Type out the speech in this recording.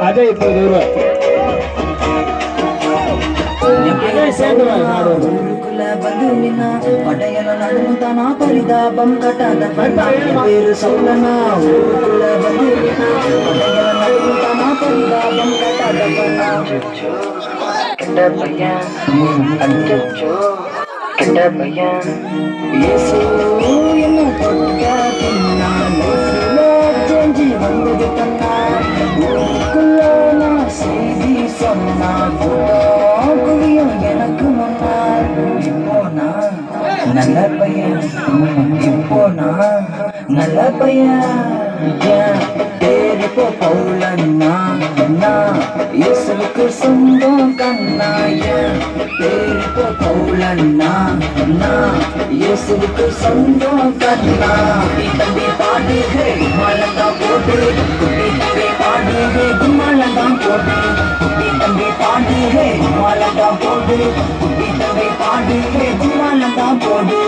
ಅದೇ ಇಪ್ಪತ್ತು ರೂಪಾಯಿ ಬಂಧುವಿನ ಪಡೆಯನ ನಡುಮುತನ ಪರಿದಾಪಂ ಕಟದ ಪೇರು ಸೌಲನ ಊರುಕುಲ ಬಂಧುವಿನ ಪಡೆಯನ ನಡುಮುತನ ಪರಿದಾಪಂ ಕಟದ ಕೆಟ್ಟ ಪಯ್ಯನ್ ಅಚ್ಚಚ್ಚೋ ಕೆಟ್ಟ ಪಯ್ಯನ್ ಯೇಸು என்ன தொட்ட பின்னா லைஃப்ல சேஞ்சி வந்தது கண்ணா ஊருக்குள்ள நான் செய்தி சொன்னா குவியும் எனக்கு முன்னால் இப்போ நான் நல்ல பையன் இப்போ நான் நல்ல பையன் பேர் இப்போ பவுலன்னா நான் இயேசுவுக்கு சொந்தம் கண்ணா பேர் இப்போ பவுலன்னா நான் இயேசுவுக்கு சொந்தம் கண்ணா தம்பி பாடு மலங்கா போட்டு குட்டி தம்பி பாடு கும்மலங்கா போட்டு குட்டி தம்பி பாடு மலங்கா போட்டு குட்டி தம்பி பாடு கும்மலங்கா போடு